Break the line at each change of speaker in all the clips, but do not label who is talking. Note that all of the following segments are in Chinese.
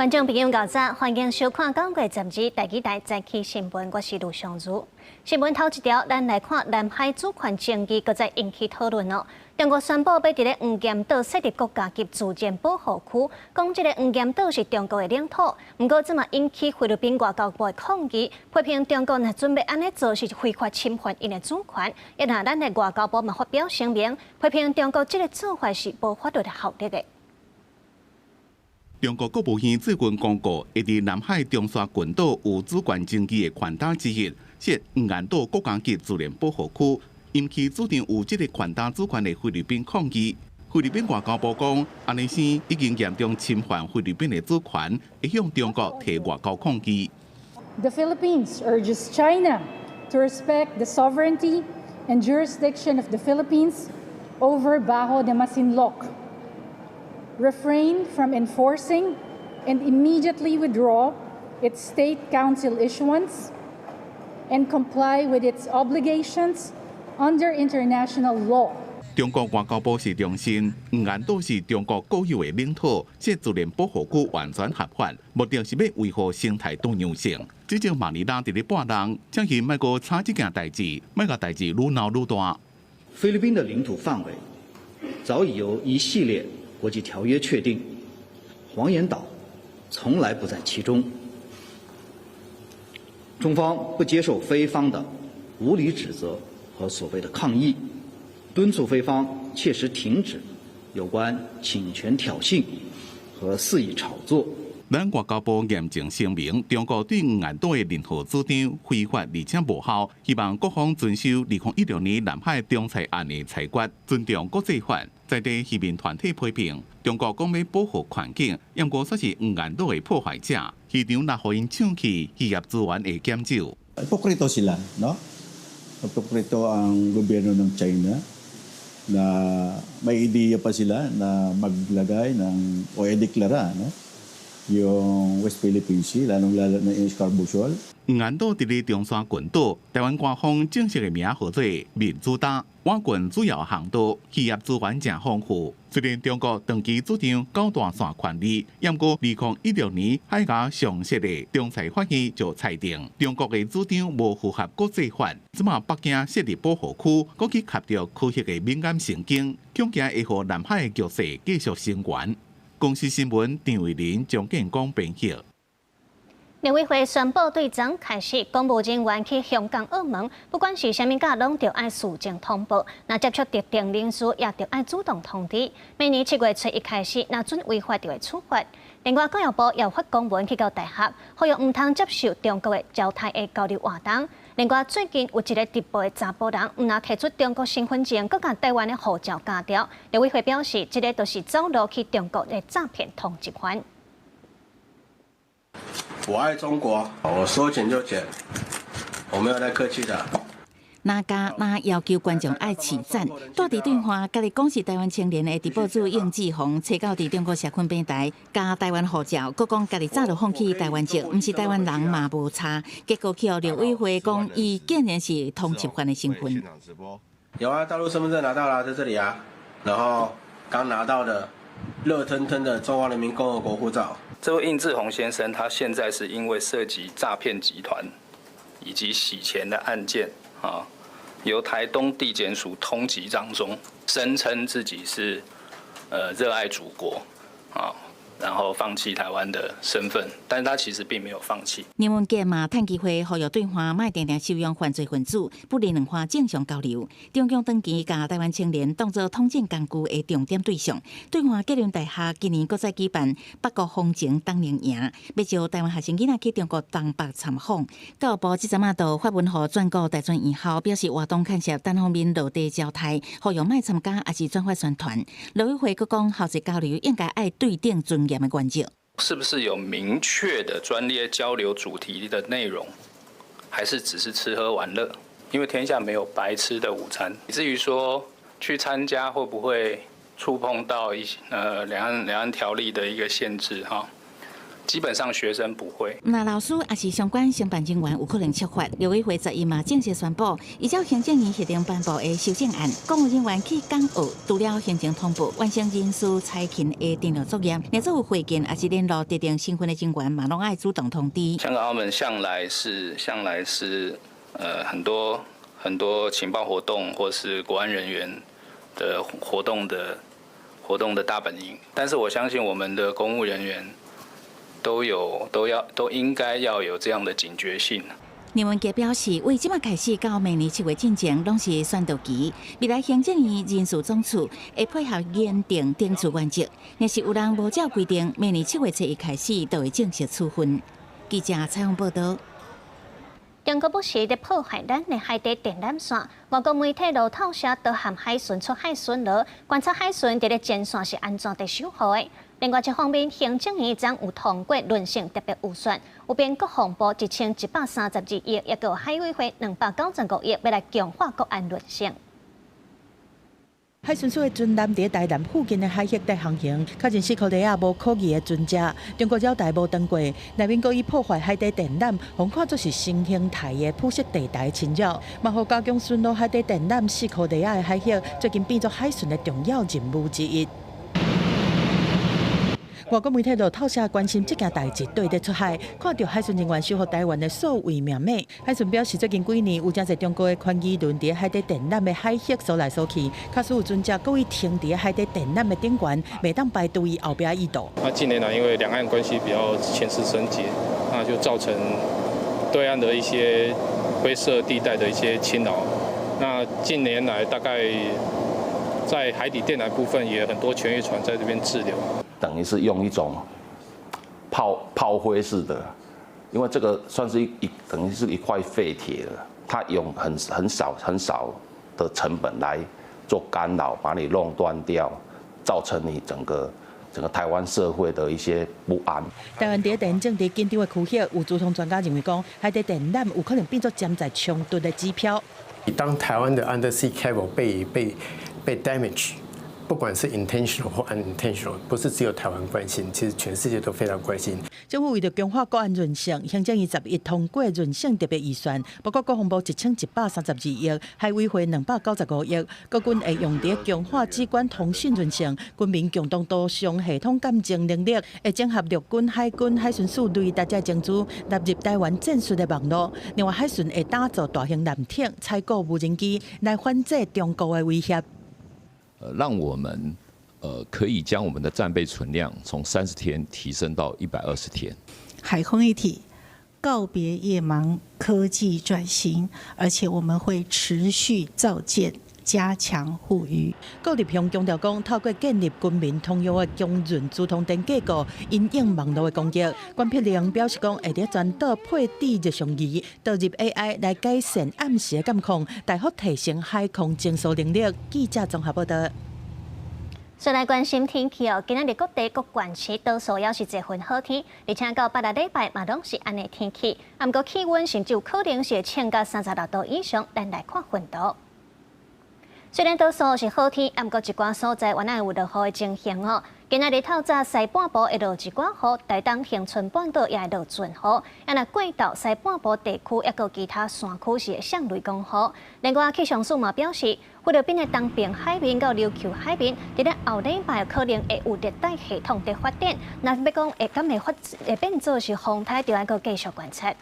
观众朋友，早早，欢迎收看《港国杂志》第几台早起新闻，我是卢尚如。新闻头一条，咱来看南海主权争议，搁再引起讨论哦。中国宣布要伫咧黄岩岛设立国家级自然保护区，讲这个黄岩岛是中国的领土。不过，这嘛引起菲律宾外交部的抗议，批评中国若准备安尼做是非法侵犯因的主权。也那咱的外交部嘛发表声明，批评中国这个做法是无法律的效力的。
中国国务院最近公告，会伫南海中沙群岛有主权争议的权单之一，设黄岩岛国家级自然保护区，引起主张有这个权单主权的菲律宾抗议。菲律宾外交部讲，安尼生已经严重侵犯菲律宾的主权，会向中国提外交抗议。
The Philippines urges China to respect the sovereignty and jurisdiction of the Philippines over Bajo de Masinloc. Refrain from enforcing and immediately withdraw its State Council issuance and comply with its obligations under international law.
中国外交部是重申，黄岩岛是中国固有的领土，设自然保护区完全合法，目的是要维护生态多样性。指证马尼拉伫咧半人，请伊莫阁吵这件代志，莫甲代志愈闹愈大。
菲律宾的领土范围早已由一系列 国际条约确定，黄岩岛从来不在其中。中方不接受菲方的无理指责和所谓的抗议，敦促菲方切实停止有关侵权挑衅和肆意炒作。
咱外交部严正声明，中国对黄岩岛的任何主张非法而且无效，希望各方遵守2016年南海仲裁案的裁决，尊重国际法。在地渔民团体批评，中国讲要保护环境，不过却是黄岩岛的破坏者，市场若予因抢去渔业资源的减少。
Hipokrito sila, no? Hipokrito ang gobyerno ng China na may ideya pa sila na maglagay ng o ideklara, no? Yung West Philippine Sea, lalong-lalo na yung Scarborough Shoal.
黄岩岛伫咧中山群岛，台湾官方正式的名号做民主岛。湾群主要航道渔业资源正丰富。虽然中国长期主张高大线权利，不过2016年海牙上设的仲裁法院就裁定，中国的主张无符合国际法。即马北京设立保护区，搁去卡着区域的敏感神经，恐惊会互南海的局势继续升悬。公司新闻张伟林、张建光编译。
陆委会宣布，对昨开始，公务人员去香港、澳门，不管是虾米假，拢着爱事前通报。那接触特定人士，也着爱主动通知。明年7月初1开始，若准违法就会处罚。另外，教育部也发公文去到大学，呼吁唔通接受中国的招待的交流活动。另外，最近有一个直播的查甫人，唔拿提出中国身份证，佮甲台湾的护照加掉。陆委会表示，这个都是走路去中国的诈骗通缉犯。
我爱中国，我说减就减，我没有在客气的。
那要求观众爱起赞，带伫对话，家己讲是台湾青年的直播主应志宏，找到伫中国社群平台加台湾护照，佮讲家己早就放弃台湾籍，毋是台湾人嘛无差。结果去互陆委会讲，伊竟然是通缉犯的身份。
有啊，大陆身份证拿到了，在这里啊。然后刚拿到的热腾腾的中华人民共和国护照。
这位应志宏先生，他现在是因为涉及诈骗集团以及洗钱的案件啊，由台东地检署通缉当中，声称自己是热爱祖国啊，然后放弃台湾的身份，但是他其实并没有放弃。
林文杰嘛，趁机会呼吁对方卖定定收容犯罪分子，不利两方正常交流。中共长期把台湾青年当作统战工具的重点对象。对方吉林大学今年搁再举办北国风情当年营，要招台湾学生囡仔去中国东北参访。教育部即阵就发文予全国大专院校，表示活动看摄单方面落地交代，呼吁卖参加，也是转发宣传。陆委会佫讲，校际交流应该爱对定尊严的原则。
是不是有明确的专业交流主题的内容，还是只是吃喝玩乐？因为天下没有白吃的午餐，以至于说去参加会不会触碰到两岸条例的一个限制哈？基本上学生不会。
那老师也是相关承办人员有可能触发。6月会11嘛正式宣布，依照行政院协定颁布的修正案，公务人员去港澳除了行政通报、完成人事裁勤的电脑作业，连做有会见也是联络特定身份的人员，嘛拢爱主动通知。
香港、澳门向来是很多情报活动或是国安人员的活动的大本营，但是我相信我们的公务人员都应该要有这样的警觉性。
林文杰表示，为即马开始到明年7月进前，拢是选择期。未来行政院人事总处会配合研定定处原则，若是有人无照规定，明年7月1日开始就会正式处分。记者采访报道。
中国不时在破坏咱的海底电缆线，外国媒体路透社都含海巡出海巡逻，观察海巡伫咧前线是安怎伫守护的。另外一方面，行政院将有通过轮性特别预算，有边国防部1132亿，也有海委会295亿，要来强化国安轮性。
海巡署的军舰伫台南附近的海域在航行，较近4颗雷亚无可疑的船只，中国扰台无登过，内面故意破坏海底电缆，横看作是新兴台的铺设地带侵扰，嘛互加强巡逻海底电缆4颗雷亚的海域，最近变作海巡的重要任务之一。外国媒体路透社关心这件代志，对得出海，看到海巡人员守护台湾的所为命名。海巡表示，最近几年有真侪中国的宽机轮伫海底电缆的海域扫来扫去，确实有船只故意停伫海底电缆的顶端，袂当排除伊后壁意图。
那近年来，因为两岸关系比较牵丝绳结，那就造成对岸的一些灰色地带的一些侵扰。那近年来，大概在海底电缆部分也很多权益船在这边滞留。
等于是用一种炮灰式的，因为这个算是等于是一块废铁了，它用很少的成本来做干扰，把你弄断掉，造成你整个台湾社会的一些不安。
台湾在地缘政治紧张的区域，有交通专家认为讲，海底电缆有可能变作潜在冲突的指标。
当台湾的 undersea cable 被 damage。不管是 intentional 或 unintentional， 不是只有台湾关心，其实全世界都非常关心。
政府为了强化国安韧性，行政院11通过韧性特别预算，包括国防部1132亿，海委会295亿，国军会用伫强化机关通讯韧性，军民共同多项系统感情能力，会整合陆军、海军、海巡署雷达这情资纳入台湾战术的网络。另外，海巡会打造大型舰艇、采购无人机来反制中国的威胁。
让我们可以将我们的战备存量从30天提升到120天。
海空一体，告别夜盲，科技转型，而且我们会持续造舰。加强护渔。郭立雄强调讲，透过建立军民通用的强韧自通电架构，因应网络的攻击。关碧玲表示讲，会伫全岛配置日常仪，导入 AI 来改善暗时的监控，大幅提升海空侦搜能力。记者综合报道。
再来关心天气哦，今仔日各地各县市多数也是一份好天，而且到8个礼拜嘛拢是安尼天气。不过气温甚至有可能是降到36度以上，咱来看温度。虽然多数是好天，不过一寡所在原来有落雨的情形哦。今仔日透早西半部会落一寡雨，台东恒春半岛也会落阵雨。那过到西半部地区，也有其他山区是会向雷公雨。另外，气象署嘛表示，菲律宾的东边海面到琉球海面，伫咧后礼拜可能会有热带系统的发展。那要讲会变做是风台，就要个继续观察。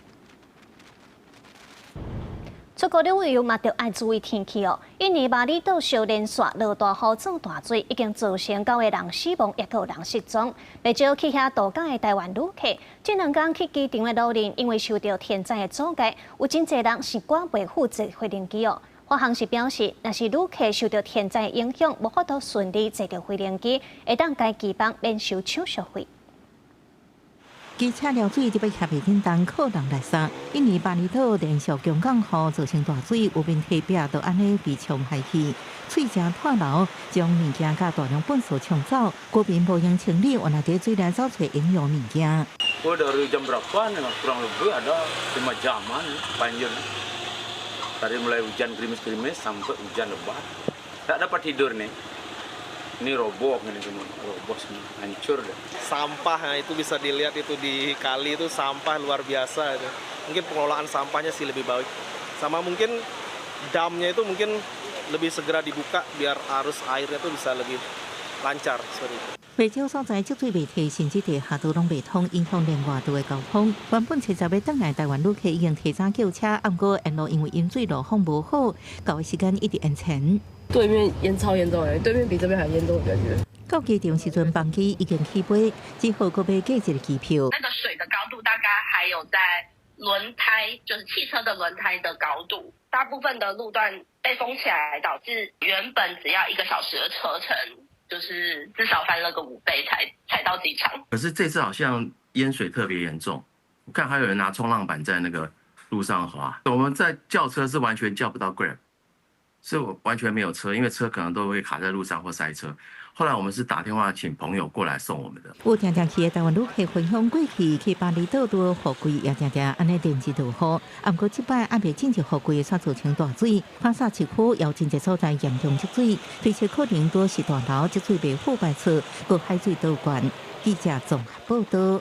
出国旅游嘛，就要注意天气哦。印尼马里岛小连续落大雨涨大水，已经造成9个人死亡，也有人失踪。不少去遐度假的台湾旅客，这2天去机场的路人，因为受到天灾的阻碍，有真侪人是赶袂赴坐飞轮机哦。华航是表示，若是旅客受到天灾影响，无法度顺利坐到飞轮机，会当该机房免收手续费。
机车漏水就要下袂叮当，靠人来杀。印尼巴厘岛连续强降雨，造成大水，有面溪壁都安尼被冲下去，水城断流，将物件甲大量粪扫冲走。国民无用清理，原来伫水内找找营养物件。
我dari jam berapa nih? Kurang lebih ada 5 jaman banjir. Dari mulai hujan gerimis-gerimis sampai hujan lebat. Tak dapat tidur nih. Ini roboh ini semua, roboh semua, hancur deh.
Sampah itu bisa dilihat itu di kali itu sampah luar biasa itu. Mungkin pengelolaan sampahnya sih lebih baik. Sama mungkin damnya itu mungkin lebih segera dibuka biar arus airnya itu bisa lebih lancar seperti itu.
袂少所在积水未退，甚至地下道拢未通，影响连外道的交通。原本七十要登来台湾旅客已经提早叫车，不过沿路因为饮水路况无好，到的时间一直延长。
对面淹超严重对面比这边还严重的感觉。
到机场时阵，班机已经起飞，只好搁买价一个机票。
那个水的高度大概还有在轮胎，就是汽车的轮胎的高度。大部分的路段被封起来，导致原本只要1个小时的车程。 就是至少翻了个5倍才到机场。
可是这次好像淹水特别严重，我看还有人拿冲浪板在那个路上滑。我们在叫车是完全叫不到 Grab， 是完全没有车，因为车可能都会卡在路上或塞车。后来我们是打电话请朋友过来送我们的。
有常常去的台湾旅客分享过去去巴厘岛都雨季也常常安尼连日落雨，不过这摆还未正式雨季，煞造成大水，帕萨市区有真侪所在严重积水，推测可能多是大楼积水未覆盖处，搁海水倒灌。记者综合报道。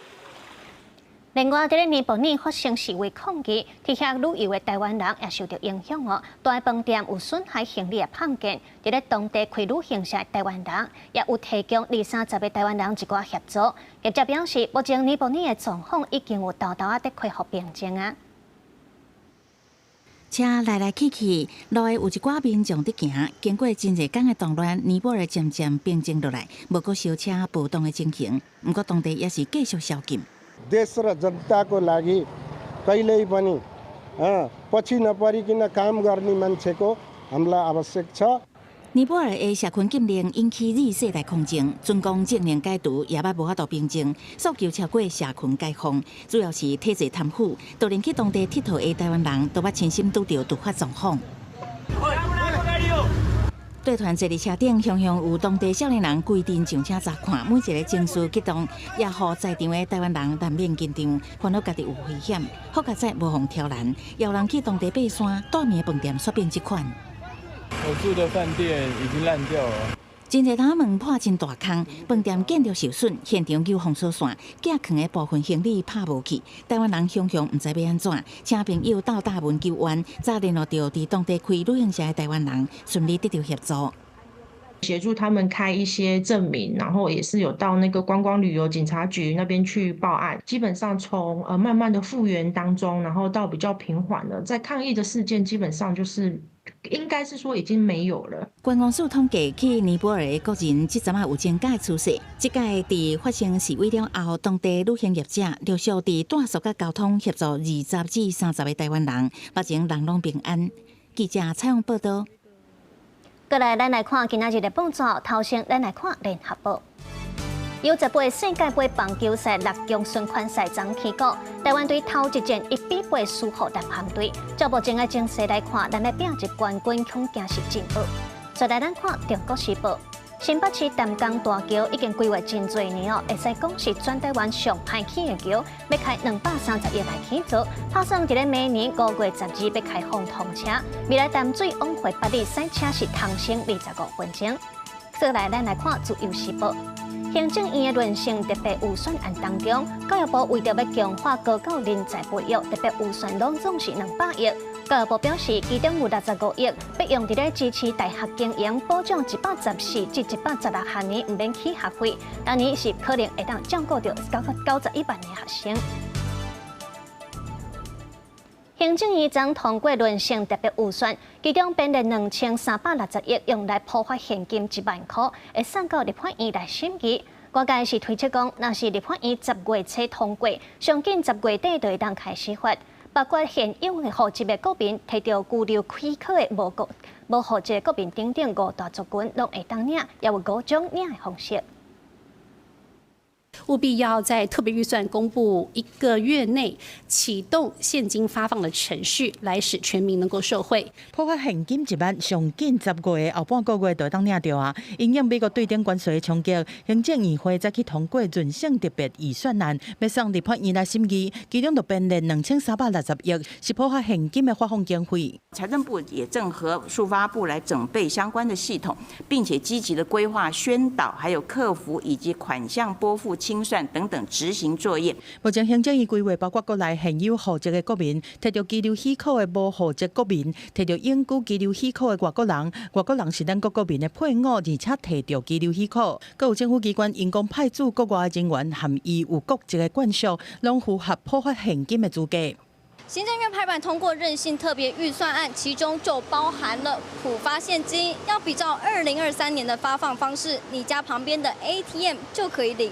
另外，在尼泊尔发生示威抗议，去遐旅游的台湾人也受到影响哦。大饭店有损害行李的判件，伫咧当地开旅行社的台湾人也有提供20-30个台湾人一寡协助。业者表示，目前尼泊尔的状况已经有豆豆在恢复平静啊。
车来来去去，路的有一寡民众伫行，经过真侪天的动乱，尼泊尔渐渐平静落来，无过烧车暴动的情形。不过当地也是继续宵禁。
देश र जनताको लागि कहिल्यै पनि पछि नपरिकन काम गर्ने मान्छेको हामीलाई आवश्यक छ।
尼泊尔的社群禁令引起Z世代抗争，准讲政令解除也捌无法度平静，诉求超过社群解放，主要是体制贪腐，都令去当地佚佗的台湾人都捌亲身拄到突发状况。 队团坐伫车顶，常常有当地少年人规定上车查看，每一个情绪激动，也互在场的台湾人难免紧张，烦恼家己有危险，好佳在无妨挑战，也有人去当地爬山，大名的饭店煞变这款。
我住的饭店已经烂掉了。
真侪头门破真大坑，饭店建筑受损，现场有封锁线，寄藏的部分行李拍无去。台湾人常常毋知要安怎，请朋友到大门救援，才联络到伫当地开旅行社的台湾人，顺利得到协助。
协助他们开一些证明，然后也是有到那个观光旅游警察局那边去报案。基本上从慢慢的复原当中，然后到比较平缓了，在抗议的事件基本上就是应该是说已经没有了。
观光署统计，去尼泊尔的国人即阵有增加的趋势。即届伫发生示威了后，当地旅行业者陆续伫带速甲交通协助20至30个台湾人，目前人拢平安。记者采访报道。
过来，咱来看今仔日的报纸。头先，咱来看联合报。U18世界杯棒球赛6强循环赛昨起过，台湾队头一战1-8输予南韩队。照目前的情势来看，咱要拼一冠军恐惊是真难。再来，咱看《中国时报》。 新北市淡江大桥已经规划真多年哦，会使讲是全台湾上歹起的桥，要开230亿来起造，打算伫咧明年5月12要开放通车。未来淡水往回8里赛车是通行25分钟。再来，咱来看《自由时报》。行政院的论性特别预算案当中，教育部为着要强化高教人才培育，特别预算拢总是200亿。 教育部表示，其中有65亿要用伫咧支持大学经营，保障114至116学年唔免起学费，当年是可能会当照顾到91万的学生。行政院昨通过论性特别预算，其中编列2360亿用来普发现金1万块，会送到立法院来审议。外界是推测讲，若是立法院10月初通过，上紧10月底就会当开始发。 包括现有的户籍的国民摕到居留许可的无户籍的国民等等5大族群，拢会当领，也有5种领的方式。
务必要在特别预算公布1个月内启动现金发放的程序，来使全民能够受惠。
普发现金1万，上紧10月的后半个月就当领到啊！因应美国对顶关税的冲击，行政院会再去通过润性特别预算案，要送立法院来审议，其中就编列2360亿是普发现金的发放经费。
财政部也正和数发部来整备相关的系统，并且积极的规划宣导，还有客服以及款项拨付清算等等执行作业。
目前行政院规划包括国内现有户籍的国民、摕到居留许可的无户籍国民、摕到永久居留许可的外国人，外国人是咱国民的配偶，而且摕到居留许可。各有政府机关因公派驻国外的人员，含伊有国籍的眷属，拢符合普发现金的资格。
行政院拍板通过韧性特别预算案，其中就包含了普发现金，要比照2023年的发放方式，你家旁边的 ATM 就可以领。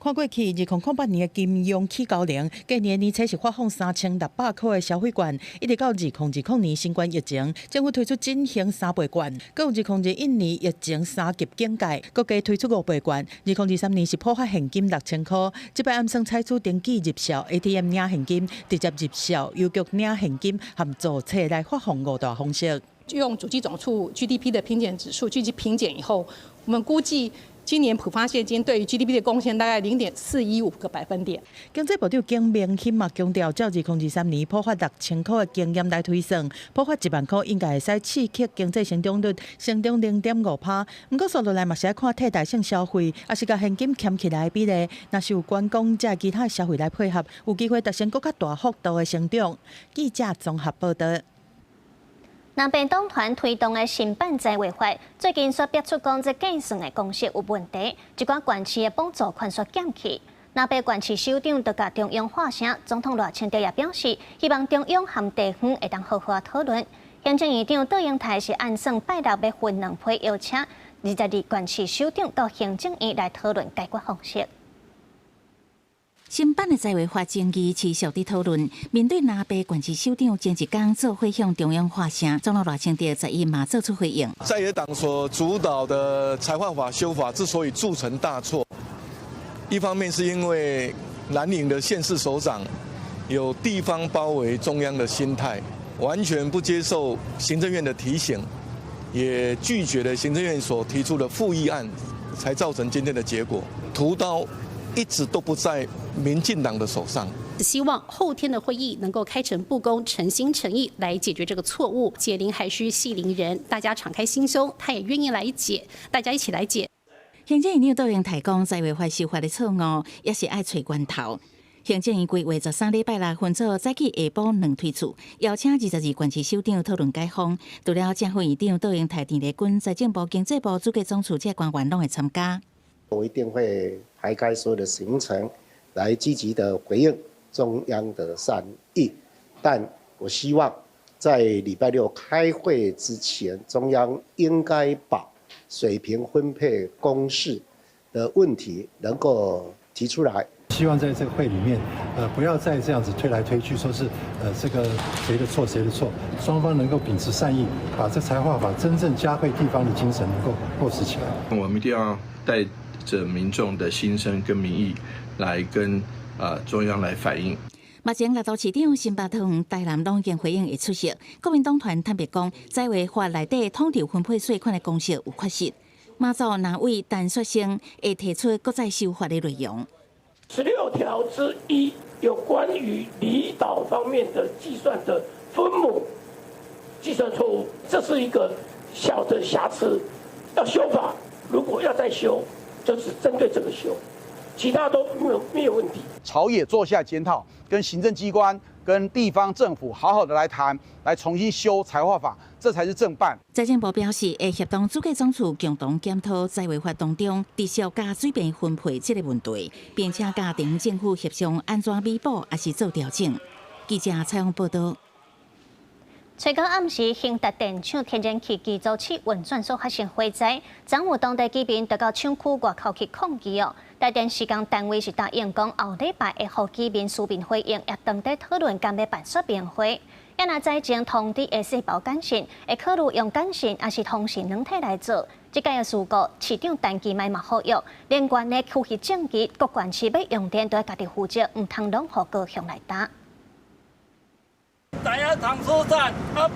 看过去2008年的金融起高龄，今年年初是发放3600块的消费券，一直到2020年新冠疫情，政府推出进行3倍券，搁有2021年疫情3级警戒，各加推出5倍券。2023年是普发现金6000块，这摆暗算采取登记入校 ATM 领现金、直接入校邮局领现金和注册来发放5大方式。
用主计总处 GDP 的评检指数去评检以后，我们估计今年普发现金对于 GDP 的贡献大概0.415个百分点。
经济部长景明欣嘛强调，照2023年普发6000块的经验来推算，普发1万块应该会使刺激经济成长率成长0.5%。不过，说落来嘛是要看替代性消费，也是甲现金欠起来的比例。若是有观光加其他消费来配合，有机会达成更较大幅度的成长。记者综合报道。
南边党团推动的新版财委会，最近所逼出讲这计算的公式有问题，一寡县市的补助款所减去。南边县市首长就甲中央发声，总统赖清德也表示，希望中央和地方会当好好讨论。行政院长杜英台是按算拜六要分2批邀请22县市首长到行政院来讨论解决方式。
新版的财委法争议持续地讨论，面对南北县市首长前一天做会向中央发声，总统赖清德11嘛做出回应。
在野党所主导的财划法修法之所以铸成大错，一方面是因为蓝营的县市首长有地方包围中央的心态，完全不接受行政院的提醒，也拒绝了行政院所提出的复议案，才造成今天的结果。屠刀一直都不在民进党的手上，
希望后天的会议能够开诚布公、诚心诚意来解决这个错误。解铃还须系铃人，大家敞开心胸，他也愿意来解，大家一起来解。
行政院杜英台讲，财委会修法的错误也是爱找源头。行政院规划13礼拜6分组早起下晡2推出，邀请22县市首长讨论解方。除了政府院长杜英台、田立君、财政部、经济部主计总处这官员拢会参加。
我一定会排开所有的行程，来积极的回应中央的善意。但我希望在礼拜6开会之前，中央应该把水平分配公式的问题能够提出来。
希望在这个会里面，不要再这样子推来推去，说是这个谁的错谁的错，双方能够秉持善意，把这财划法真正加倍地方的精神能够落实起来。
我们一定要带着民众的心声跟民意来跟中央来反映。
目前6都市长新北塘、台南拢已经回应会出席。国民党团坦白讲，财委法内底统筹分配税款的公式有缺失。马祖南委陈雪生会提出国再修法的内容。
16条之1有关于离岛方面的计算的分母计算错误，这是一个小的瑕疵，要修法。如果要再修，就是针对这个修，其他都没有问题。
朝野坐下检讨，跟行政机关、跟地方政府好好的来谈，来重新修财划法，这才是正办。
财政部表示，会协同主计总处共同检讨财委法当中持续加水平分配这个问题，并且家庭政府协商安怎弥补，还是做调整。记者采访报道。
最高暗时，兴达电厂天然气机组器运转所发生火灾，昨有当地居民就到厂区外口去抗议哦。台电施工单位是答应讲后礼拜会互居民书面回应，也当地讨论敢要办说明会。也若在前通知会细胞简讯，会考虑用简讯还是通讯软体来做。这届的事故，市长陈其迈嘛呼吁，连关的区域政绩，各县市要用电都要家己负责，唔通拢互高雄来打。
知影糖醋站，隔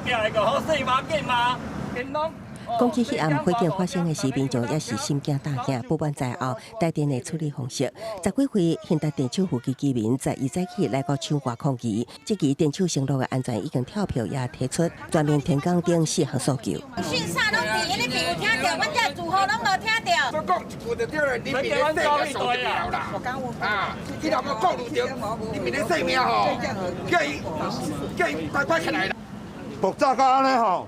壁个好细马紧嘛，因拢。
讲起迄暗火警发生的时，民众也是心惊胆惊。不满在后，台电的处理方式，十几岁现代电厂附近居民在伊早起来到厂外抗议，这期电厂线路的安全已经跳票也提出全面停工等4项诉求。
讯啥拢伫，因你朋友听到，阮遮住户拢无听到。我讲一句就对了，你明天生命受不了啦！啊，你若无讲路着，你明天生命吼，叫伊快起来啦！
爆炸到安尼吼，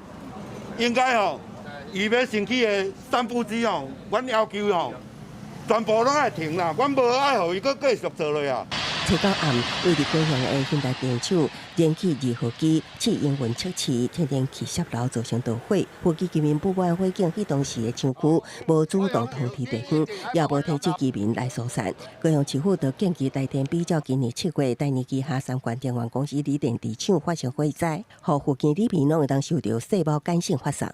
应该吼。伊要升起的3步之吼，阮要求吼，全部拢爱停啦，阮无爱互伊搁继续做落啊。
初到暗，为伫高雄的现代电厂燃气2号机试营运测试，天然气泄漏造成大火。附近居民不满火警迄当时的厂区无主动通知地方，也无通知居民来疏散。高雄市府就建议台电比照今年7月台泥旗下3间电源公司锂电池厂发生火灾，互附近里民拢会当受到细胞干性发送。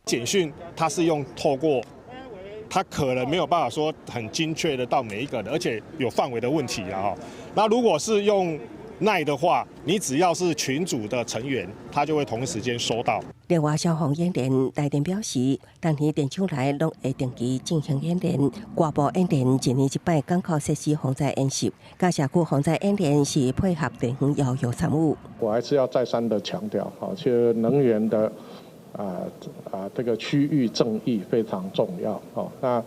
简讯它是用透过，它可能没有办法说很精确的到每一个人，而且有范围的问题啊。那如果是用NLINE的话，你只要是群组的成员，他就会同一时间收到。
另外，消防演练，台电表示，当年电厂内拢会定期进行演练，外部演练一年一摆港口设施防灾演习，甲社区防灾演练是配合地方邀约参与。
我还是要再三的强调，其实能源的。这个区域正义非常重要哦。那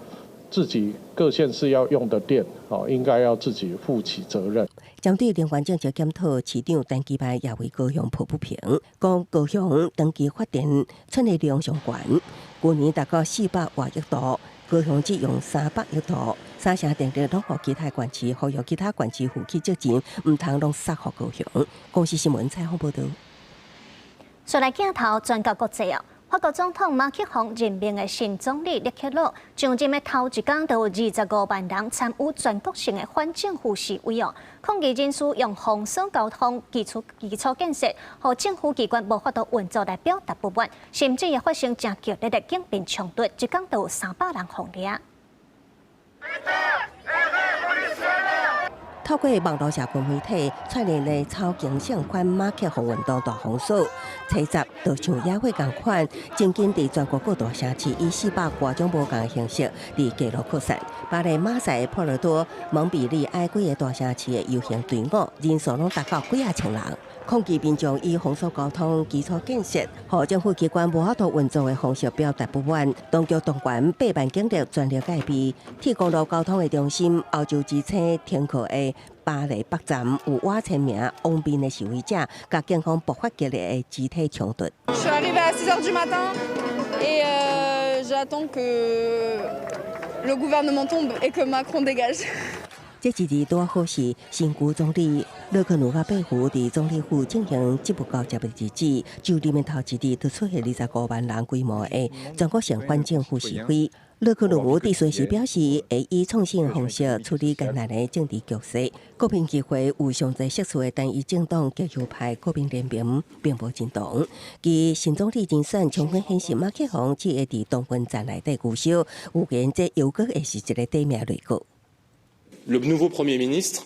自己各县市要用的电哦，应该要自己负起责任。
针对能源政策检讨，市长陈其迈也为高雄抱不平，讲高雄长期发电产业量上悬，去年达到400万亿度，高雄只用300亿度。三城电力拢互其他县市，呼吁其他县市负起责任，唔通拢杀互高雄。公司新闻采访报道。
再来镜头转到国际哦，法国总统马克宏任命的新总理列克洛，上任的头一天就有25万人参与全国性的反政府示威哦。抗议人士用封锁交通、基础建设，和政府机关无法度运作来表达不满，甚至也发生真剧烈的警民冲突，一天就有300人红掠。
透过网络社群媒体串联的草根相关马克宏运动大封锁，七十就像野火同款，曾经伫全国各大城市以400多种无同的形式伫街路扩散。巴黎、马赛、波尔多、蒙彼利埃几个大城市的游行队伍人数拢达到几千人。抗议民众以封锁交通、基础建设和政府机关无法度运作的方式表达不满。当局动员8万警力全力戒备，铁公路交通的中心欧洲之星停靠的巴黎北站有瓦千名亡命的示威者，甲警方爆发激烈的肢体冲突。
Je suis arrivée à 6h du matin et j'attends que le gouvernement tombe et que Macron dégage.
这一日拄好是新旧总理勒克努甲佩胡伫总理府进行职务交接的日子，就里面头一日就出现25万人规模的全国性反政府示威。勒克努伫随时表示，会以创新的方式处理艰难的政治局势。国民议会有上侪色素的单一政党极右派国民联盟并无进动。其新总理人选充分显示，马克宏只会伫同婚站内底固守，有言这又阁会是一个底名内阁。
Le nouveau Premier ministre,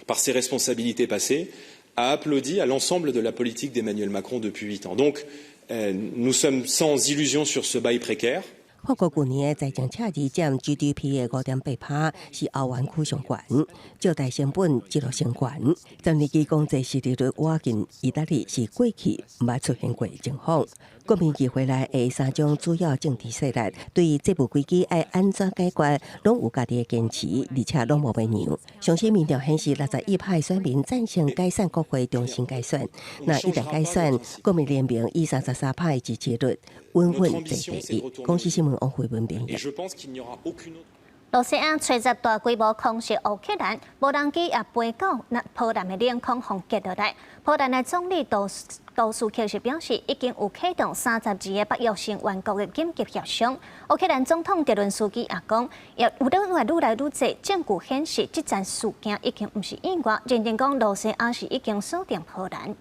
par ses responsabilités passées, a applaudi à l'ensemble de la politique d'Emmanuel Macron depuis 8 ans. Donc, nous sommes sans illusion sur ce bail précaire.
法国去年的财政赤字占 GDP 的5.8%，是欧元区上悬，借贷成本一路升悬。10年期公债息利率挖近意大利是过去毋出现过的情况。国民议会内的3种主要政治势力对这部规矩要安怎解决，拢有家己的坚持，而且拢无变样。上次民调显示，61%派选民赞成解散国会重新改选。那一旦改选，国民联盟以33%的支持率稳稳坐第一。公司新闻王慧文编译。
罗西亚吹袭大规模空袭乌克兰，无人机也飞到波兰的领空空击落来。波兰的总理杜苏克是表示，已经有启动32个北约成员国的紧急协商。乌克兰总统泽伦斯基也讲，也有愈来愈多证据显示，这件事件已经不是意外，认定讲罗西亚是已经锁定波兰。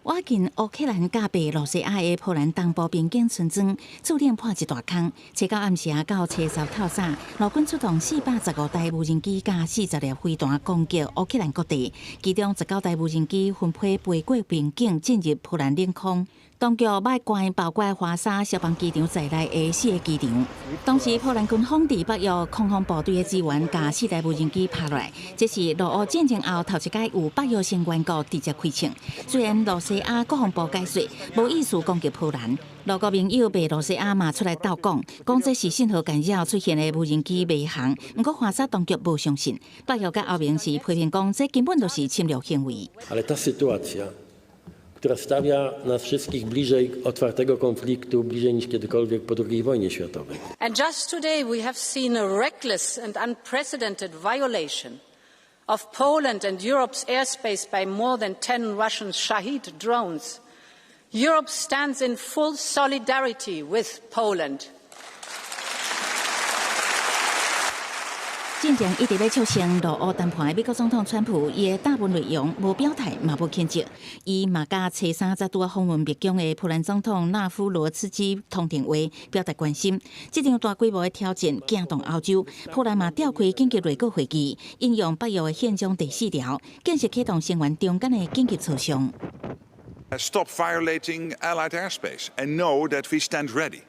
我近乌克兰甲白罗西亚的波兰东部边境村庄，注定破一大坑。车到暗时到车10透早，陆军出动415台无人机加40粒飞弹攻击乌克兰各地，其中19台无人机分批飞过边境进入波兰领空。当局要关包括华沙消防机场在内的4个机场。当时波兰军方伫北约空防部队的支援，甲4台无人机拍落来。这是陆俄战争后头一届有北约成员国直接开枪。虽然罗西亚国防部解释无意思攻击波兰，陆国盟友白罗西亚嘛出来斗讲这是信号干扰出现的无人机未航。不过华沙当局无相信，北约甲欧盟是批评讲这根本就是侵略行为。
która stawia nas wszystkich bliżej otwartego konfliktu, bliżej niż kiedykolwiek po II wojnie światowej.
And just today we have seen a reckless and unprecedented violation of Poland and Europe's airspace by more than 10 Russian Shahid drones. Europe stands in full solidarity with Poland.
进程一直要促成陆俄谈判的美国总统川普，伊的大部分内容无表态，嘛无谴责。伊嘛甲初三才拄访问别疆的波兰总统纳夫罗茨基通电话，表达关心。这场大规模的挑战惊动欧洲，波兰嘛召开紧急内阁会议，引用北约的宪章第4条，建设启动成员中间的紧急磋商。
Stop violating Allied airspace and know that we stand ready.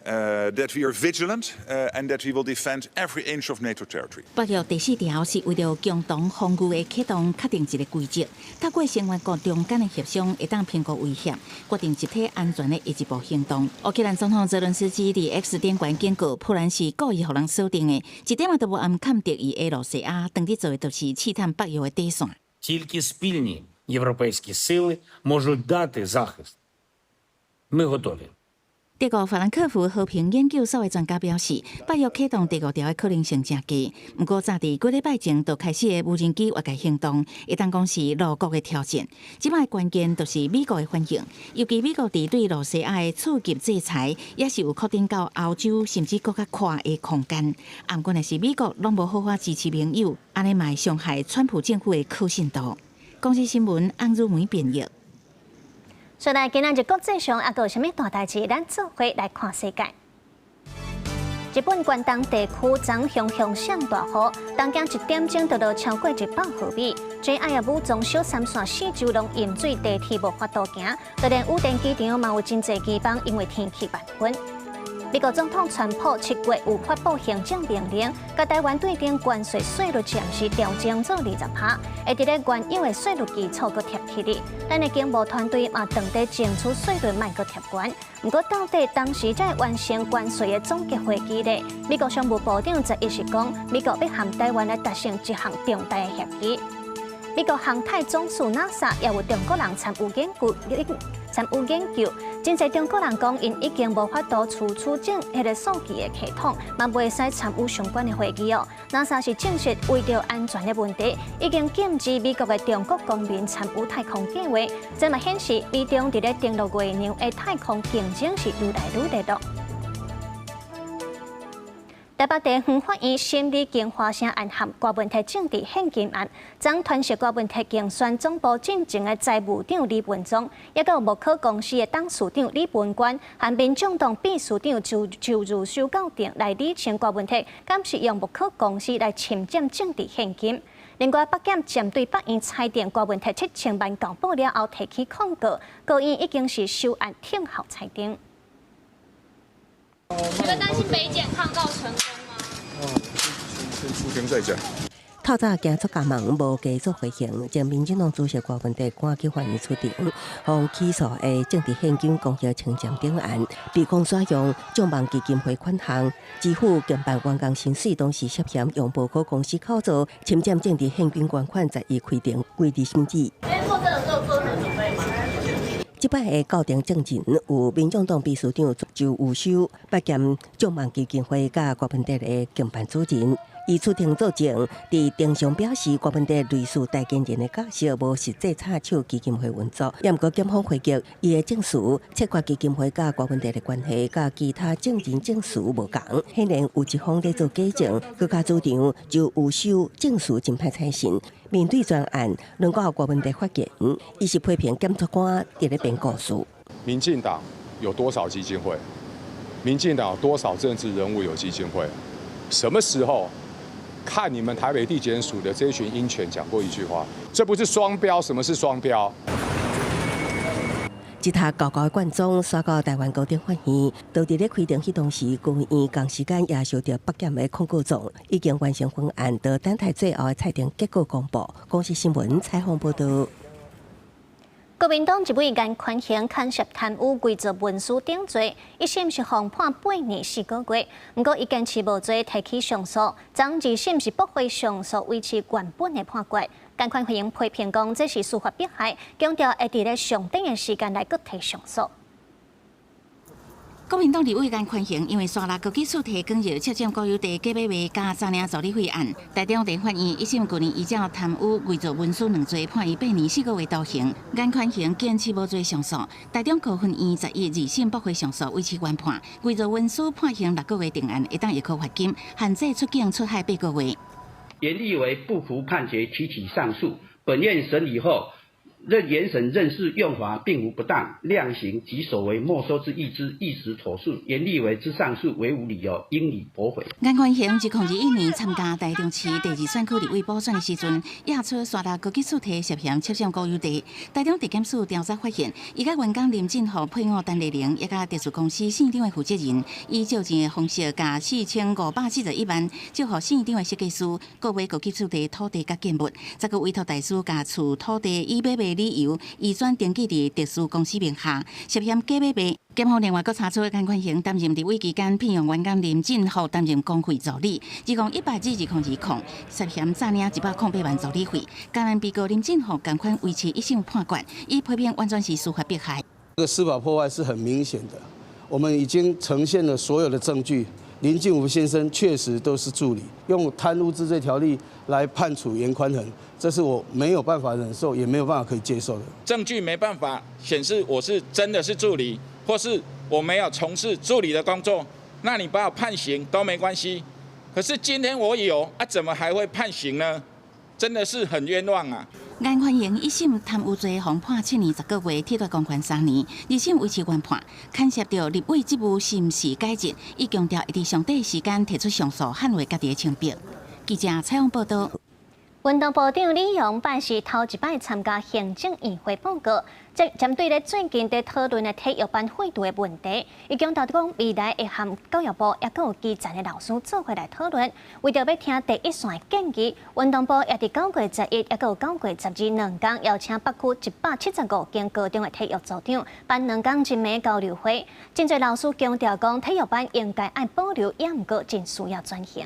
That we are vigilant and that we will defend every inch of NATO territory.
北约第4条是为了共同防御的启动确定一个规则，透过成员国中间的协商，会当评估威胁，决定集体安全的一步行动。乌克兰总统泽伦斯基伫 X 顶悬警告，波兰是故意予人锁定的，一点嘛都无暗砍敌伊的罗西亚，当地做的就是试探北约的底线。
Тільки спільні європейські сили можуть дати захист. Ми готові.
德国法兰克福和平研究所的专家表示，北约启动第5条的可能性真低。不过，早伫几礼拜前就开始的无人机越界行动，会当讲是陆国的挑战。即摆关键就是美国的反应，尤其美国伫对罗西亚的刺激制裁，也是有扩展到欧洲甚至更较宽的空间。不过，若是美国拢无好好支持盟友，安尼嘛会伤害川普政府的可信度。公司新闻安如梅编译。
所以今仔日国际上还有啥物大代志？咱做伙来看世界。日本关东地区昨熊上大雨，东京1点钟就落超过100毫米。JR 武藏小三线4周拢淹水，地铁无法度行，就连羽田机场嘛有真侪机房因为天气变温。美国总统川普7月有发布行政命令，甲台湾对顶关税税率暂时调整做20%，会伫咧原有的税率基础搁贴起哩。咱的警务团队嘛，当地争取税率卖搁贴悬。不过到底当时才完成关税的总结会议呢？美国商务部长则一是讲，美国要和台湾来达成一项重大的协议。美国航太总署 NASA 也有中国人参与研究，真侪中国人讲，因已经无法度处整迄个数据的系统，嘛袂使参与相关的会议哦。NASA 是证实为着安全的问题，已经禁止美国的中国公民参与太空计划。这嘛显示，美中伫咧登陆月亮的太空竞争是愈来愈热络。台北地方法院审理经花城案和郭文泰政治献金案，将传涉郭文泰竞选总部进前的财务长李文忠，也有木可公司的董事长李文官和民众党秘书长就入收购庭来理清郭文泰敢是用木可公司来侵占政治现金。另外，北检针对北院裁定郭文泰7000万交保了后提起控告，高院已经是收案听候裁定。
你们担心北检抗告成功吗？
先出庭再讲。
透早行出家门，无继续回应，将民进党主席郭文泰赶去法院出庭，向起诉的政治现金公益侵占等案，被控使用众望基金会款项支付经办员工薪水，同时涉嫌用无可公司口座侵占政治现金捐款，在伊开庭归地审理。即摆的校定证人有民众党秘书长周宇修、北兼众望基金会甲郭文德的竞办主任。伊出庭作证，伫庭上表示郭文德类似代言人的角色，无实际插手基金会运作。也毋过检方回击，伊的证词切割基金会甲郭文德的关系，甲其他证人证词无共，显然有一方在做假证。更加主张周宇修证词真歹采信。面对专案，能够郭文德发言，伊是批评检察官伫咧编故事。
民进党有多少基金会？民进党有多少政治人物有基金会？什么时候？看你们台北地检署的这群鹰犬讲过一句话，这不是双标。什么是双标？
一塔高高的冠状刷到台湾高等法院，到伫咧开庭迄当时，公院同时间也收到北检的控告状，已经完成分案，到等待最后的裁定结果公布。公视新闻采访报道。
国民党一位案款刑牵涉贪污规则文书顶罪，一审是放判8年4个月，不过伊坚持无罪，提起上诉。昨二审是驳回上诉，维持原本的判决。案款刑批评讲这是司法迫害，强调会伫咧上等的时间来搁提上诉。
国民党立委案宽刑，因为刷拉高级诉提更入切占国有地假买卖加3年助理费案，台中地法院一审去年依照贪污伪造文书2罪，判伊8年4个月徒刑。案宽刑坚持无罪上诉，台中高分院11二审驳回上诉，维持原判。伪造文书判刑6个月定案，会当1颗罚金，限制出境出海8个月。
严立为不服判决，提起上诉。本院审理后，原审认识用法并无不当，量刑及所为没收之意之一时妥适，严立为之上诉为无理由，应予驳回。
案宽刑2021年参加台中市第2选区立委补选的时阵，亚出刷拉高级诉提涉嫌窃占国有地。台中地检署调查发现，伊甲员工林进豪、配偶陈丽玲，也甲特殊公司县长的负责人，以借钱的方式，甲4541万借予县长的设计师，购买高级诉提土地甲建物，再个委托大师甲厝土地以买卖理由移转登记伫特殊公司名下，涉嫌假买卖。检方另外阁查出案款刑担任立委期间聘用员工林进豪担任公费助理，一共100.2控，涉嫌诈领108万助理费。该案被告林进豪同款维持一审判决，伊批评完全是司法迫害。
这个司法破坏是很明显的，我们已经呈现了所有的证据。林进武先生确实都是助理，用贪污治罪条例来判处严宽衡，这是我没有办法忍受，也没有办法可以接受的。
证据没办法显示我是真的是助理，或是我没有从事助理的工作，那你把我判刑都没关系。可是今天我有啊，怎么还会判刑呢？真的是很冤枉啊！
案宽刑一审贪污罪，红判7年10个月，铁大公权3年；二审维持原判，牵涉到立委职务刑事改革，伊强调会伫上短时间提出上诉，捍卫家己的清白。记者采访报道。
运动部长李勇办是头一摆参加行政院会报告，针对咧最近在讨论的体育班废除的问题，伊强调讲未来会和教育部也有基层的老师做伙来讨论。为着要听第一线的建议，运动部也伫9月11，也有9月12两天邀请北区175间高中的体育组长办2天一暝交流会。真侪老师强调讲，体育班应该爱保留，也毋过真需要转型。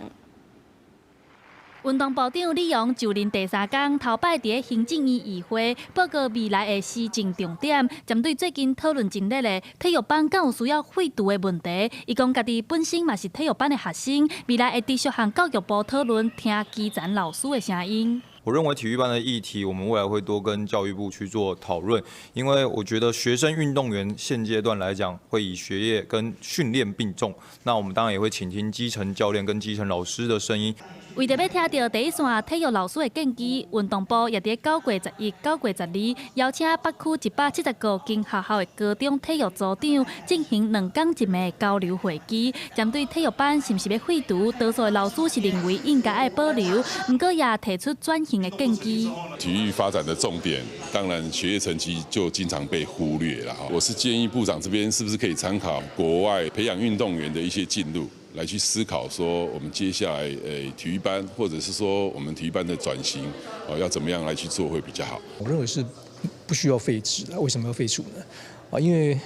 运动部长李勇就任第3天，头摆伫行政院议会报告未来的施政重点，针对最近讨论真热的体育班敢有需要废除的问题，伊讲家己本身嘛是体育班的学生，未来会继续和教育部讨论，听基层老师的声音。
我认为体育班的议题，我们未来会多跟教育部去做讨论，因为我觉得学生运动员现阶段来讲，会以学业跟训练并重。那我们当然也会倾听基层教练跟基层老师的声音。
为着要听到第一线体育老师的建议，运动部也伫9月11、9月12邀请北区175间学校的高中体育组长进行2天1暝的交流会议，针对体育班是不是要废除，多数的老师是认为应该爱保留，不过也提出转型的建议。
体育发展的重点，当然学业成绩就经常被忽略了。我是建议部长这边是不是可以参考国外培养运动员的一些进度，来去思考说我们接下来体育班，或者是说我们体育班的转型，要怎么样来去做会比较好？
我认为是不需要废止的。为什么要废除呢？因为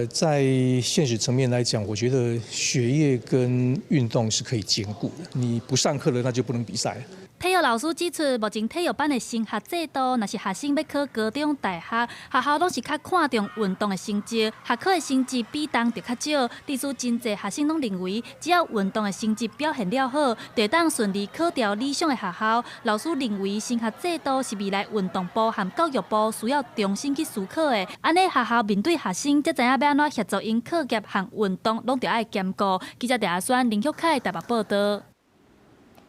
在现实层面来讲，我觉得学业跟运动是可以兼顾的。你不上课了，那就不能比赛。
体育老老师指出，目前体育班的升学制度，若是学生要考高中、大学，学校拢是较看重运动的成绩，学科的成绩比重就较少。因此，真侪学生拢认为，只要运动的成绩表现了好，就当顺利考调理想的学校。老师认为，升学制度是未来运动部和教育部需要重新去思考的。安尼学校面对学生，才知影要安怎协助因课业和运动拢着爱兼顾。记者陈选林旭凯台北报道。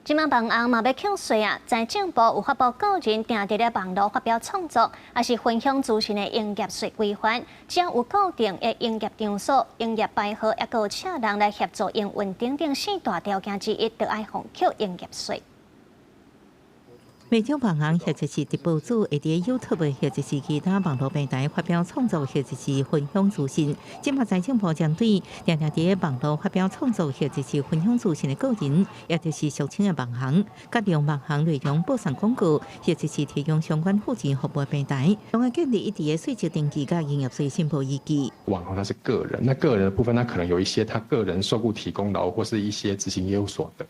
今晚网红嘛要抢税啊！财政部有发布个人定伫咧网络发表创作，也是分享资讯的营业税规范，只要有固定的营业场所、营业牌号，也有请人来协助营运等等四大条件之一，就爱放扣营业税。
每种网红或者是直播主会伫 YouTube 或者是其他网络平台发表创作或者是分享资讯。今麦财政部针对常常伫网络发表创作或者是分享资讯的个人，也就是俗称的网红，甲用网红内容播送广告，或者是提供相关附近服务的平台，拢要建立一定的税籍登记甲营业税申报依据。
网红他是个人，那个人的部分，他可能有一些他个人受雇提供劳或是一些执行业务所得。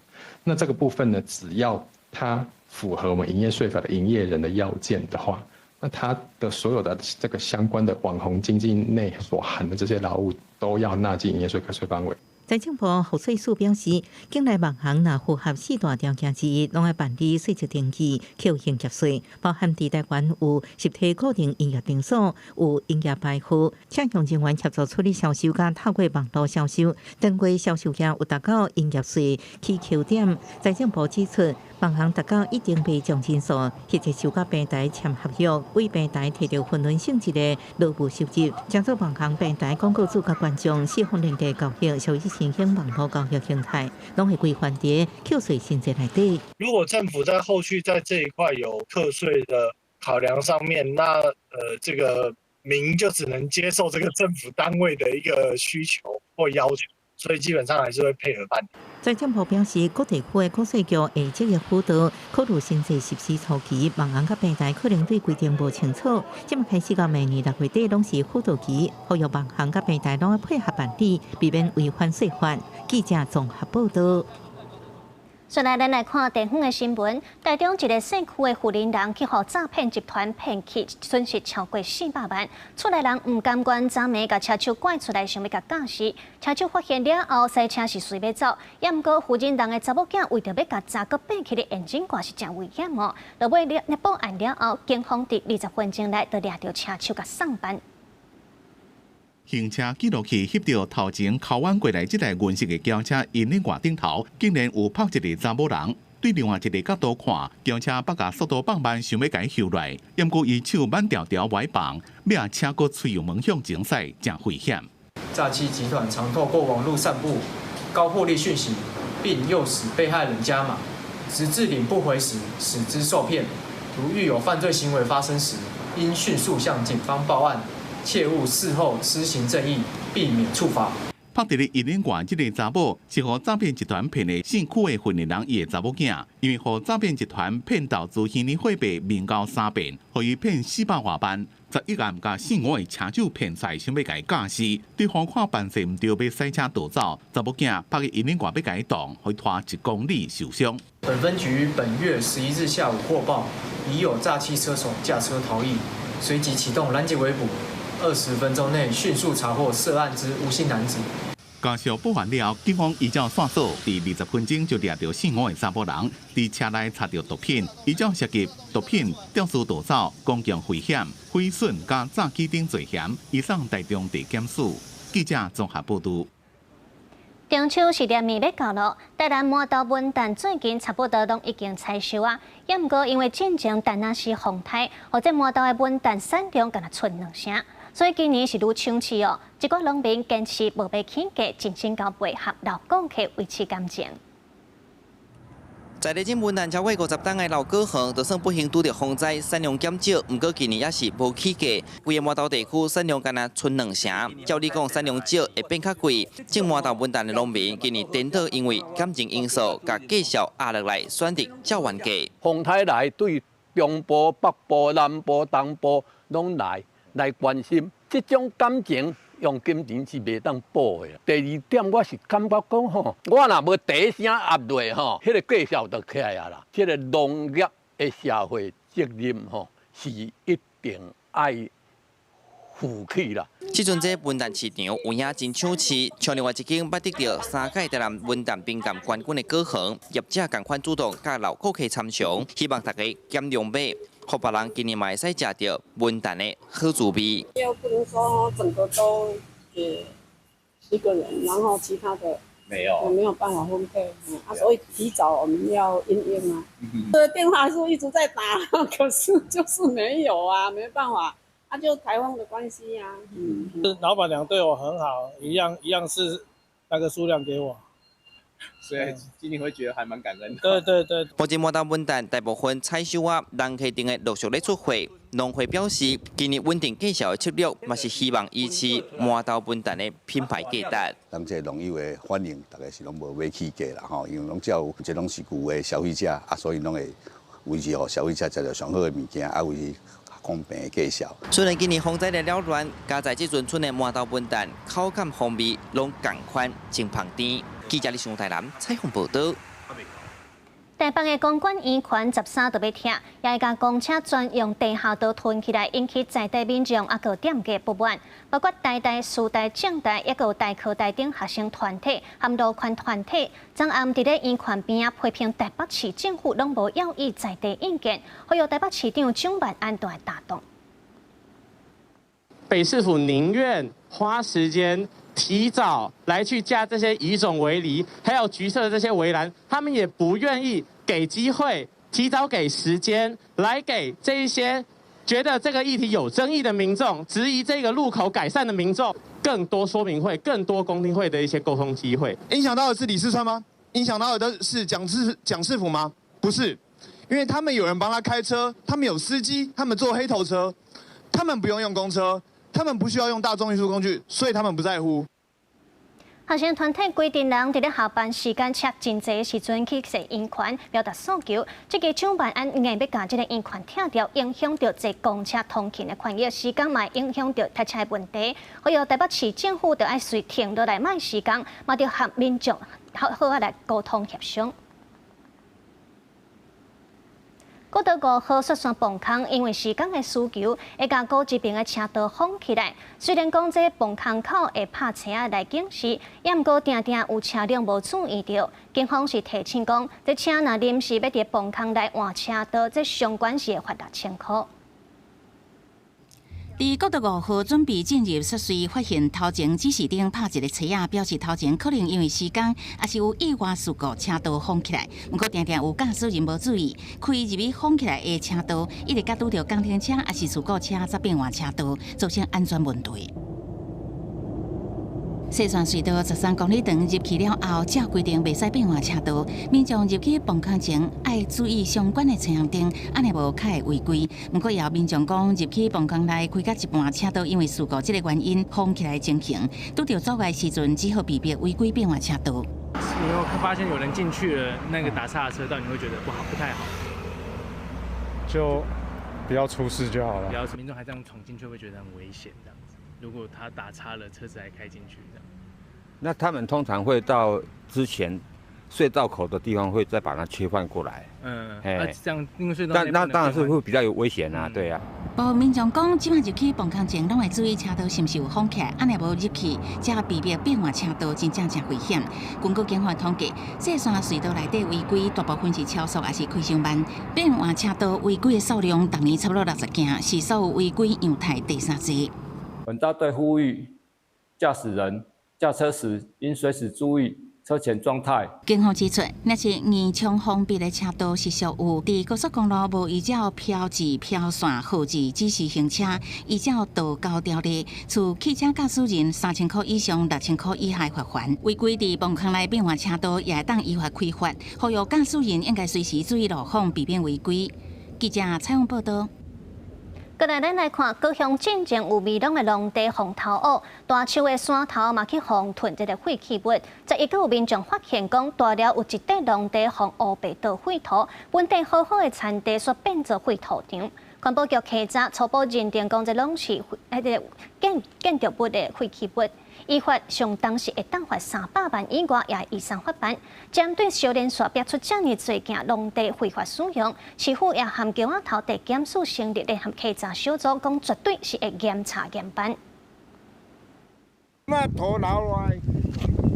那这个部分呢，只要他符合我们营业税法的营业人的要件的话，那他的所有的这个相关的网红经济内所含的这些劳务，都要纳进营业税课税范围。
财政部赋税署表示，境内网红若符合四大条件之一，拢要办理税籍登记、扣营业税，包含伫台湾有实体固定营业场所、有营业牌号，请向人员协助处理销售，甲透过网络销售，登记销售业有达到营业税起扣点。财政部指出，网红达到一定被奖金数，或者受甲平台签合约，为平台摕到分润性质的劳务收入，将做网红平台广告主甲观众四方连接教育，属于新兴网络教育形态，拢会规范伫扣税性质内底。
如果政府在后续在这一块有课税的考量上面，那这个民就只能接受这个政府单位的一个需求或要求，所以基本上还是会配合办理。
财政部表示，各地区的国税局会积极辅导，考虑新制实施初期，网红甲平台可能对规定无清楚。即麦开始到明年6月底，拢是辅导期，呼吁网红甲平台拢要配合办理，避免违反税法。记者综合报道。
再来，咱来看地方的新闻。台中一个县区的富人人去互诈骗集团骗去，损失超过400万。出来人唔甘愿，昨暝甲车手拐出来，想要甲驾驶。车手发现了后，驶车是随要走。也毋过，富人人的查某囝为着要甲查个爬起的眼镜挂是真危险哦。落尾了报案了后，警方伫20分钟内就抓到车手甲送办。
行车记录器翕到头前靠弯过来这台银色的轿车，因咧外顶头竟然有拍一个查某人。对另外一个角度看，轿车把甲速度放慢，想要甲伊收来，毋过伊手慢条条歪放，要车个吹油门向前驶，真危险。
诈欺集团常透过网络散布高获利讯息，并诱使被害人加码，直至领不回时，使之受骗。如遇有犯罪行为发生时，应迅速向警方报案。切勿事后施行正义，避免处罚。
拍伫咧银联馆，这个查某是互诈骗集团骗的姓区的混人人伊的查某囝，因为互诈骗集团骗投资虚拟货币面交3遍，互伊骗400多万，11暗甲4、5个车手骗出，想要甲伊驾驶，对方看办事唔对，要驶车逃走，查某囝拍去银联馆要甲伊动，互伊拖1公里受伤。
本分局本月11日下午获报，已有诈欺车手驾车逃逸，随即启动拦截围捕。20分钟内迅速查获涉案之吴姓男子。
加上报案了，警方依照线索，伫20分钟就抓到4、5个查某人，伫车内查到毒品，依照涉及毒品、肇事逃走、公共危险、毁损加诈欺等罪嫌，移送台中地检署。记者综合报道。
中秋是连面要到咯，台南麻豆文旦最近差不多拢已经采收啊，也毋过因为进前丹那是风台，或者麻豆的文旦产量敢若剩2成，所以今年是愈抢市哦。一寡农民坚持无被起价，进行到配合老顾客维持感情。
在地种文旦超过50档的老果行，就算不幸拄到风灾，产量减少，不过今年也是无起价。规个麻豆地区产量敢若剩2成，照理讲产量少会变较贵。种麻豆文旦的农民今年颠倒因为感情因素，甲继续压落来选择照原价。
风台来对中部、北部、南部、东部拢来关心，这种感情用金钱是袂当补的。第二点，我是感觉讲吼，我若无第一声压落吼，迄个绩效就起来啊啦。迄个农业的社会责任吼，是一定爱负起啦。
即阵这文旦市场有影真抢市，像另外一间捌得到3届台南文旦冰柑冠军的果行，业者同款主动甲老顾客参详，希望大家减量买，互别人今年嘛会使食到文旦的好滋味。
又不能说整个都10个人，然后其他的没有办法分配所以提早我们要因应啊。电话是一直在打，可是就是没有啊，没办法。就台风的关系呀，
老板娘对我很好，一样是那个数量给我，
所以今年会觉得还蛮感恩的。
对。
目前满岛文旦大部分采收啊，人客店的陆续咧出货，农会表示今年稳定介绍的策略，嘛是希望维持满岛文旦的品牌价值。
咱这农友的反应，大概是拢无买起价啦吼，因为拢只有这拢是旧的消费者啊，所以拢会维持互消费者食到上好的物件啊，维持。公平的介绍。
虽然今年风灾了乱，加在这阵春的满岛文旦口感风味拢同款真香甜。记者李上台南采访报道。
台北的公馆圆环13度要拆，也一架公车专用地下道吞起来，引起在地民众个店家不满，包括台大、师大、政大，也有大科大等学生团体和路权团体，昨暗伫咧圆环边批评台北市政府拢无要意在地意见，还有台北市长蒋万安都来打动。
北市府宁愿花时间提早来去架这些乙种围篱，还有橘色的这些围栏，他们也不愿意给机会，提早给时间来给这一些觉得这个议题有争议的民众、质疑这个路口改善的民众，更多说明会、更多公听会的一些沟通机会。
影响到的是李四川吗？影响到的是蒋市府吗？不是，因为他们有人帮他开车，他们有司机，他们坐黑头车，他们不用公车。他们不需要用大众运输工具，所以他们不在乎。
学生团体规定人伫咧下班时间车真济的时阵去设圆环表达诉求，这个蒋万安硬要把这个圆环拆掉，影响到坐公车通勤的权益，时间嘛影响到塞车的问题。还有台北市政府就爱随停落来卖时间，嘛要和民众好来沟通协商。国道5号雪山崩坑，因为时间的需求，会将高一边的车道封起来。虽然讲这崩坑口会拍车来警示，也毋过定定有车辆无注意到。警方是提醒讲，这车若临时要伫崩坑内换车道，这相关是会罚6,000块。
伫国道5号准备进入涉水，发现头前指示灯拍一个车仔，表示头前可能因为时间，也是有意外事故车道封起来。不过定定有驾驶人无注意，开入去封起来的车道，一直甲拄着工程车，也是事故车则变换车道，造成安全问题。西山隧道13公里长入去了后，照规定袂使变换车道。民众入去崩坑前，爱注意相关的车灯，安尼无较会违规。不过，也有民众讲入去崩坑内开到一半车道，因为事故这个原因封起来情形，拄着阻碍时阵，只好避免违规变换车道。
你有发现有人进去了，那个打岔的车道，你会觉得不太好？
就不要出事就好了。
不要民众还这样闯进去，会觉得很危险这样子。如果他打岔了，车子还开进去这样。
那他们通常会到之前隧道口的地方，会再把它切换过来。
这样因为隧道
那当然是会比较有危险啊，对啊。
不过民众讲，即摆入去崩坑前，拢会注意车道是毋是有封起来，安尼无入去，才避免变换车道，真正危险。根据警方统计，这山隧道内底违规大部分是超速，也是开伤慢。变换车道违规的数量，逐年差不多60件，是所有违规样态第3多。
本大队呼吁驾驶人驾车时应随时注意车前状态。
警方指出，那是严重封闭的车道是属有伫高速公路无依照标志标线号志指示行车，依照道交条例，处汽车驾驶人3000块以上6,000块以下罚款。违规伫崩坑内变换车道，也会当依法开罚。呼吁驾驶人应该随时注意路况，避免违规。记者采访报道。过来，咱来看高雄进前有味浓的农地红头蚵，大树的山头嘛去防吞这个废弃物。在一个有民众发现讲，大寮有一块农地红乌白倒废土，本地好好的田地却变作废土场。
环保局稽查初步认定讲这拢是建筑物的废弃物。依法上当时会当罚300万以外也以上罚款。针对少年所逼出这样罪行，农地非法使用，市府也含桥仔头地检署成立联合稽查小组，讲绝对是会严查严办。
土流来，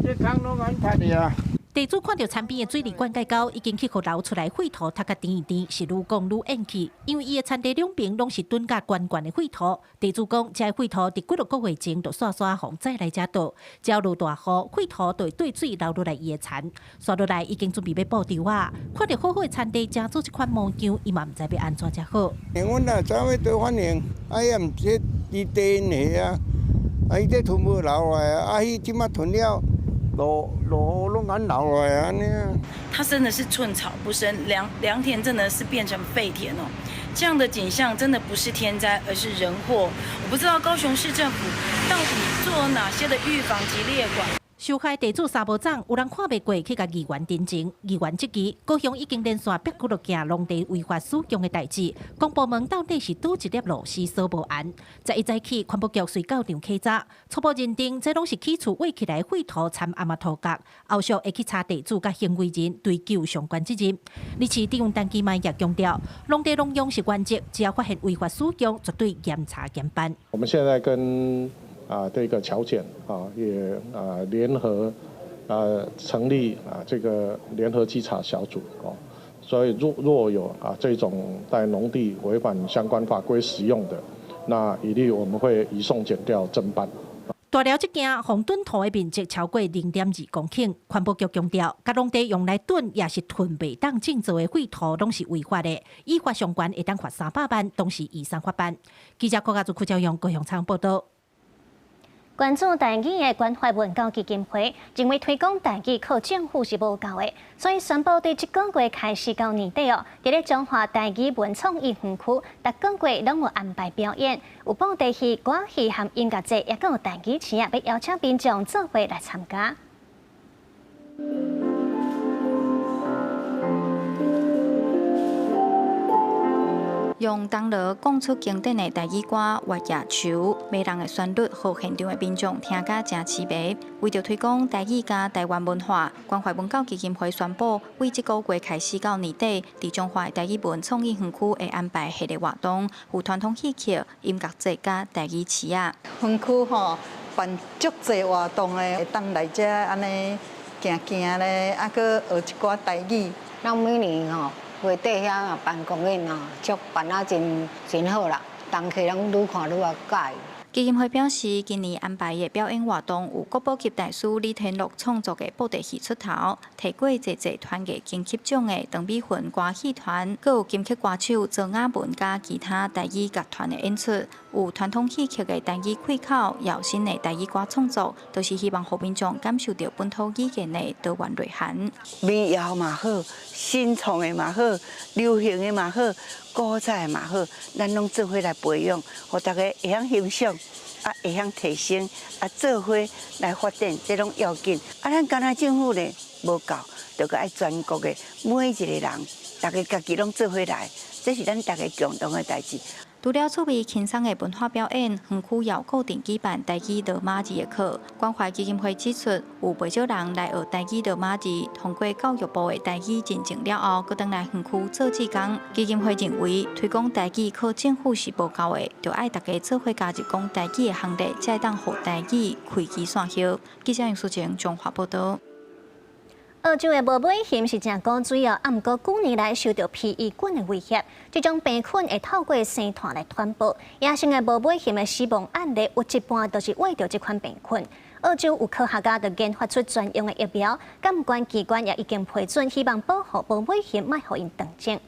这坑拢安拍的啊！
地主看到田边的水利灌溉沟已经去互流出来废土，他甲填一填，是愈讲愈厌气。因为伊的田地两边拢是蹲甲悬悬的废土，地主讲，这废土伫几落个月前就刷防再来遮倒，只要落大雨，废土就会对水流落来伊的田。刷落来已经准备要布丢啊！看到好好的田地，正做一款模样，伊嘛毋知要安怎才好。
阮啊，怎要多反应？也毋是伫地下啊，伊这屯无流来啊，伊即马屯了。
它真的是寸草不生，良田真的是变成废田哦。这样的景象真的不是天灾，而是人祸。我不知道高雄市政府到底做了哪些的预防及列管。
受害地主三无长，有人看袂过去甲议员တင်情，议员即期高雄已经连续逼几落件农地违法使用的代志，公部门到底是倒一粒螺丝锁无安？在一早起，环保局随到场稽查，初步认定这拢是起厝挖起来废土掺阿妈土角，后续会去查地主甲行为人追究相关责任。日市地方单机嘛也强调，农地农用是原则，只要发现违法使用，绝对严查严办。
我们现在跟这个侨检也联合成立这个联合稽查小组所以若有这种在农地违反相关法规使用的，那一律我们会移送检调侦办。
大寮这件红墩土的面积超过0.2公顷，环保局强调，甲农地用来囤也是囤袂当种植的废土，拢是违法的，依法相关会当罚300万，同时以上法办。记者郭家祖、邱朝阳、高雄仓报道。
关注台语的关怀文教基金会认为推广台语靠政府是无够的，所以宣布对这个月开始到年底伫咧中华台语文创艺园区，逐个月拢有安排表演，有布袋戏、歌戏和音乐节，也阁有台语词要邀请民众做伙来参加。
用当落讲出经典的台语歌、活野球、迷人的旋律，互现场的民众听甲真痴迷。为着推广台语甲台湾文化，关怀文教基金会宣布，为这个月开始到年底，伫中华台语文创意园区会安排系列活动，有传统戏曲、音乐节甲台语词啊。
园区办足侪活动的，会当来遮安尼行行咧，啊，搁学一寡台语。
咱每年月底遐办公演足办啊真好啦，人客人愈看愈喜欢。
基金会表示，今年安排的表演活动有国宝级大师李天乐创作的布袋戏出头，提过侪团艺金曲奖的长美云歌戏团，阁有金曲歌手周雅文甲其他台语乐团的演出，有传统戏曲的台语开口，有新的台语歌创作，都是希望互民众感受到本土语言的多元内涵。
民谣嘛好，新创的嘛好，流行的嘛好。古早的嘛好，咱拢做伙来培养，互大家会晓欣赏，会晓提升，做伙来发展，这种要紧。咱干那政府呢无够，就爱全国的每一个人，大家家己拢做伙来，这是咱大家共同的代志。
除了趣味轻松的文化表演，园区也固定举办台语罗马字的课。关怀基金会指出，有不少人来学台语罗马字，通过教育部的台语认证了后，搁回来园区做志工。基金会认为，推广台语靠政府是无够的，就爱大家做伙加入讲台语的行列，才会当互台语开枝散叶。记者杨淑晴综合报道。
澳洲的无尾熊是正高水啊，毋过9年来受到皮衣菌的威胁，这种病菌会透过生团来传播。野生的无尾熊的死亡案例有一半都是为着这款病菌。澳洲有科学家就研发出专用的疫苗，监管机关也已经批准，希望保护无尾熊，莫互因长症。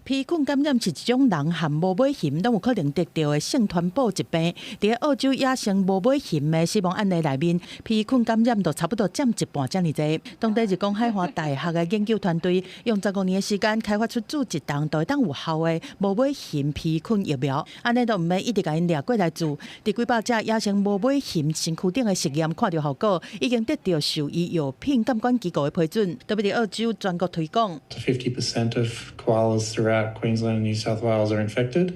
皮菌感染是一种人和无尾熊拢有可能得到的性传播疾病。在澳洲野生无尾熊的死亡案例内面，皮菌感染就差不多占一半这么多。当地日光海华大学的研究团队用15年的时间开发出煮一档就会当有效的无尾熊皮菌疫苗，安尼就唔免一直甲因掠过来做。伫几百只野生无尾熊身躯顶的实验看到效果，已经得到兽医药品监管机构的批准，特别伫澳洲全国推广。
50% of koalas
throughout Queensland and New South Wales are infected,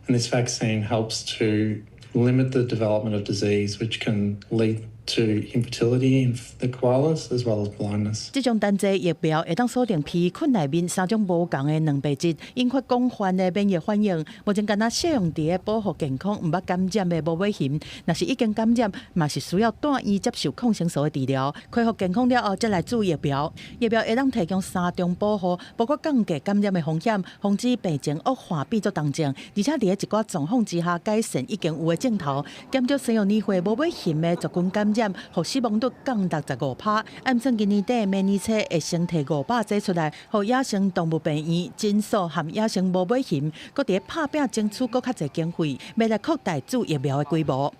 and this vaccine helps to limit the development of disease, which can lead to infertility in the koalas as well as blindness.
这种单剂疫苗会当锁定皮菌内面3种无同的蛋白质，引发广泛的免疫反应。目前敢若适用伫保护健康、毋捌感染的无尾型，若是已经感染，嘛是需要住院接受抗生素的治疗，恢复健康了后再来注疫苗。疫苗会当提供3种保护，包括降低感染的风险，防止病情恶化变作重症，而且伫一寡状况之下改善已经有的镜头，减少生育年岁无尾型的族群感染，互死亡率降达15%。按算今年底明年初会先摕500剂出来，互野生动物病院、诊所和野生无尾型，搁伫拍拼争取搁较侪经费，要来扩大注疫苗的规模。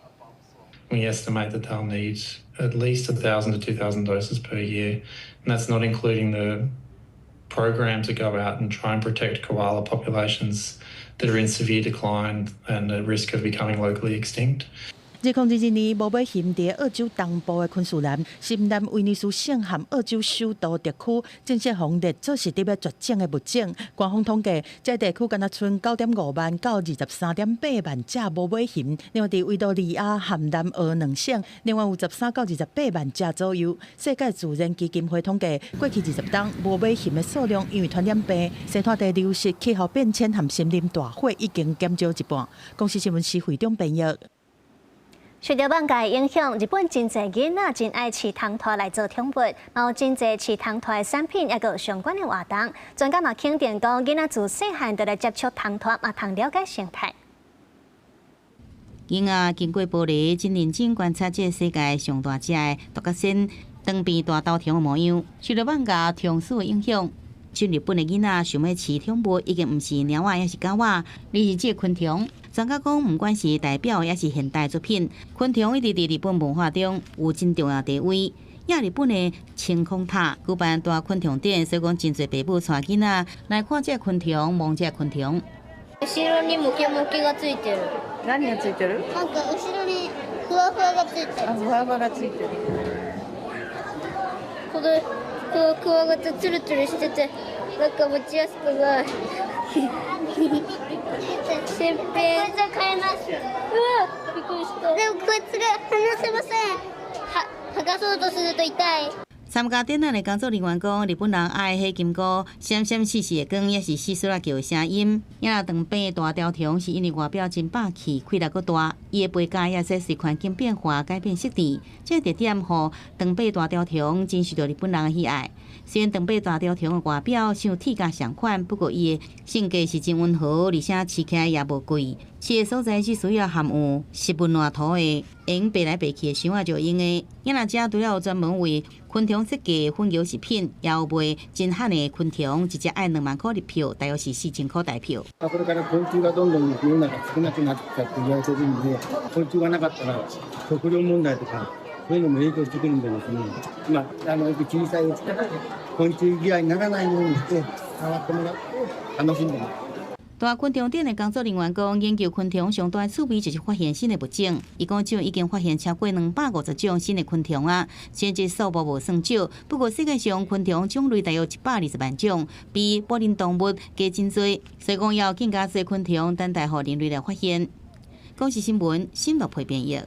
We estimate that they'll need at least 1,000 to 2,000 doses per year, and that's not including the program to go out and try and protect koala populations that are in severe decline and at risk of becoming locally extinct.
2022年，无尾型伫澳洲东部的昆士兰、新南威尼斯省和澳洲首都地区正式红列做是伫要绝种的物种。官方统计，这地区敢若剩9.5万到23.8万只无尾型。另外，伫维多利亚和南澳2省，另外有13到28万只左右。世界自然基金会统计，过去20年无尾型的数量因为传染病、生态地流失、气候变迁和森林大火已经减少一半。公司新闻司会长编译。
受到放假的影响，日本真侪囡仔真爱吃糖团来做宠物，嘛有真侪吃糖团的产品，也有相关的活动。专家嘛肯定讲，囡仔自细汉就来接触糖团，嘛通了解生态。
囡仔经过玻璃，真认真观察这世界上大只的独角仙、长边大豆虫的模样。受到放假虫鼠的影响，像日本的囡仔想要饲宠物，已经毋是猫仔，也是狗仔，而是这昆虫。专家讲，不管是代表也是现代作品，昆虫一直伫日本文化中有真重要地位。亚日本的晴空塔举办大昆虫展，所以讲真侪爸母带囡仔来看这昆虫，望这昆虫。
後ろにムキムキがついてる。何がついてる？なんか後ろにふわふわがついてる。あ、ふわふわがついてる。これクワガタツルツルしてて、なんか持ちやすくない。新品。こいつは買えます。うわ、びっくりした。でもこいつが離せません。剥がそうとすると痛い。
参加展览的工作人员讲，日本人爱黑金菇，闪闪细细的光，也是细细啊叫的声音。也有长柄大条虫，是因为外表真霸气，气力阁大，伊的背甲也说是环境变化改变色地，这特点互长柄大条虫真受到日本人的喜爱。虽然长柄大条虫的外表像铁甲相款，不过伊的性格是真温和，而且饲起来也无贵。饲的所在只需要含有湿润软土的，会用爬来爬去的箱仔就用的。囡仔遮除了有专门为昆虫设计的粉油食品，也有卖真罕的昆虫，一只要2万块入票，大约是4000块台票。
これから昆虫がどんどん世の中少なくなってきたって言われてるんで、昆虫がなかったら食料問題とかそういうのも影響してくるんでですね。小さいうちから昆虫嫌いにならないようにして触ってもらって楽しんでもらう。
大昆虫展的工作人员讲，研究昆虫上大的趣味就是发现新的物种。伊讲，就已经发现超过250种新的昆虫啊，虽然这数目无算少，不过世界上昆虫种类大约120万种，比保龄动物加真多。所以讲，要更加多昆虫等待互人类来发现。公视新闻新闻配编译。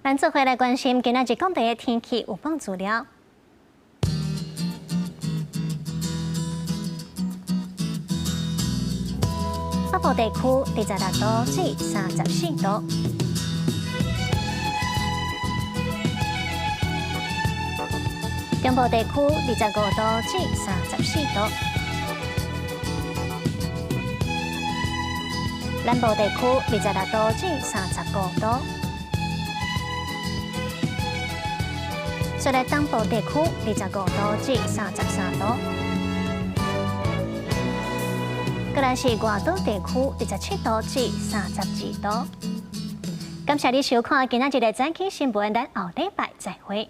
咱做回来关心今仔日讲地的天气有帮资料。北部地区26度至34度，中部地区25度至34度，南部地区26度至35度，虽然东部地区25度至33度。过来是外岛地区27度至32度。感谢你收看今仔日的早起新闻，咱后礼拜再会。